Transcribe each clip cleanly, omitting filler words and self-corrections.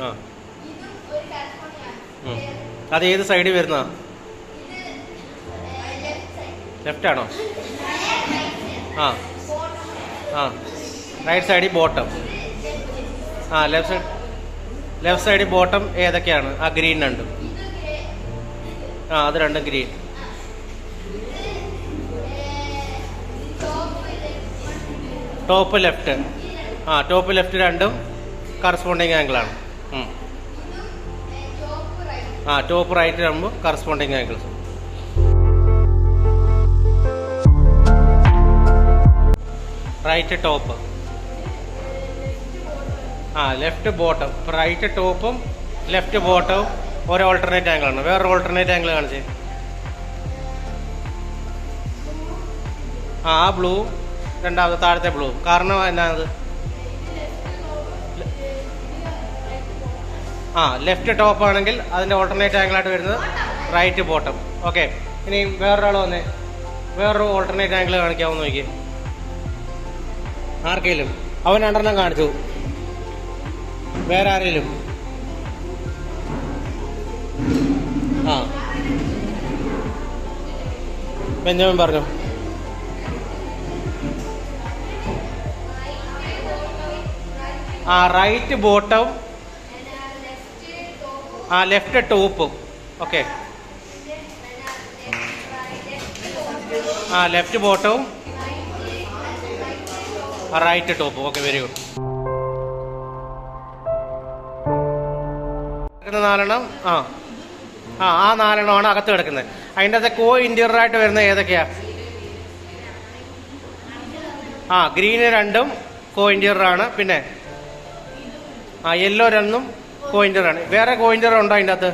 ആ അത് ഏത് സൈഡിൽ വരുന്ന? ലെഫ്റ്റ് ആണോ? ആ ആ റൈറ്റ് സൈഡിൽ ബോട്ടം. ആ ലെഫ്റ്റ് സൈഡിൽ ബോട്ടം ഏതൊക്കെയാണ്? ആ ഗ്രീൻ രണ്ടും. ആ അത് രണ്ടും ഗ്രീൻ. Top left. ആ ടോപ്പ് ലെഫ്റ്റ് രണ്ടും കറസ്പോണ്ടിങ് ആംഗിളാണ്. ആ ടോപ്പ് റൈറ്റ് ആകുമ്പോൾ കറസ്പോണ്ടിങ് ആംഗിൾസ്. Right top. ആ ലെഫ്റ്റ് ബോട്ടം. റൈറ്റ് ടോപ്പും ലെഫ്റ്റ് ബോട്ടവും ഒരു ഓൾട്ടർനേറ്റ് ആംഗിളാണ്. വേറൊരു ഓൾട്ടർനേറ്റ് ആംഗിൾ കാണിച്ചേ. ആ ബ്ലൂ രണ്ടാമത്തെ താഴത്തെ ബ്ലൂ. കാരണം എന്നാണത്? ആ ലെഫ്റ്റ് ടോപ്പ് ആണെങ്കിൽ അതിൻ്റെ ഓൾട്ടർനേറ്റ് ആംഗിളായിട്ട് വരുന്നത് റൈറ്റ് ബോട്ടം. ഓക്കെ, ഇനി വേറൊരാൾ വന്നേ. വേറൊരു ഓൾട്ടർനേറ്റ് ആംഗിൾ കാണിക്കാമെന്ന് നോക്കി. ആർക്കെങ്കിലും? അവൻ രണ്ടെണ്ണം കാണിച്ചു. വേറെ ആരെങ്കിലും? ആ ബെഞ്ചമിൻ പറഞ്ഞു. ആ റൈറ്റ് ബോട്ടം. ആ ലെഫ്റ്റ് ടോപ്പും. ഓക്കെ, ആ ലെഫ്റ്റ് ബോട്ടവും റൈറ്റ് ടോപ്പും. Okay, very good. നാലെണ്ണം. ആ ആ ആ നാലെണ്ണമാണ് അകത്ത് കിടക്കുന്നത്. അതിൻ്റെ അകത്ത് കോ ഇൻറ്റീരിയറായിട്ട് വരുന്നത് ഏതൊക്കെയാ? ആ ഗ്രീന് രണ്ടും കോ ഇൻറ്റീരിയറാണ്. പിന്നെ ആ യെല്ലോ രണ്ടും കോ ഇൻറ്റീരിയറാണ്. വേറെ കോ ഇൻറ്റീരിയർ ഉണ്ടോ അതിൻ്റെ അകത്ത്?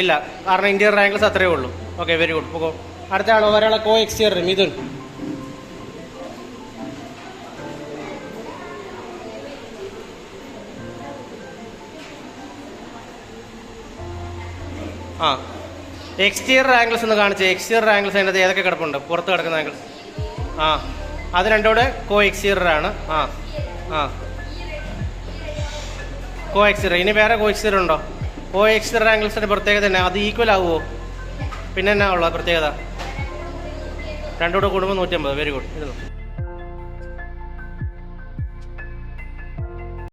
ഇല്ല, കാരണം ഇൻറ്റീരിയർ ആംഗിൾസ് അത്രയേ ഉള്ളൂ. Okay, very good. ഇപ്പോൾ അടുത്ത ആളോ? ഒരാളെ കോ എക്സ്റ്റീരിയർ മിഥുൻ. ആ എക്സ്റ്റീരിയർ ആംഗിൾസ് ഒന്ന് കാണിച്ചേ. എക്സ്റ്റീരിയർ ആംഗിൾസ് അതിനകത്ത് ഏതൊക്കെ കിടപ്പുണ്ട്? പുറത്ത് കിടക്കുന്ന ആംഗിൾസ്. ആ അത് രണ്ടോടെ കോ എക്സ്റ്റീരിയറാണ്. ആ ആ കോ എക്സ്റ്റീരിയർ. ഇനി വേറെ കോ എക്സ്റ്റീരിയർ ഉണ്ടോ? കോ എക്സ്റ്റീരിയർ ആംഗിൾസിൻ്റെ പ്രത്യേകത തന്നെ അത് ഈക്വൽ ആവുമോ? പിന്നെ എന്നാ ഉള്ള പ്രത്യേകത? രണ്ടുകൂടെ കൂടുമ്പോൾ 150. Very good. ഇരുന്നു.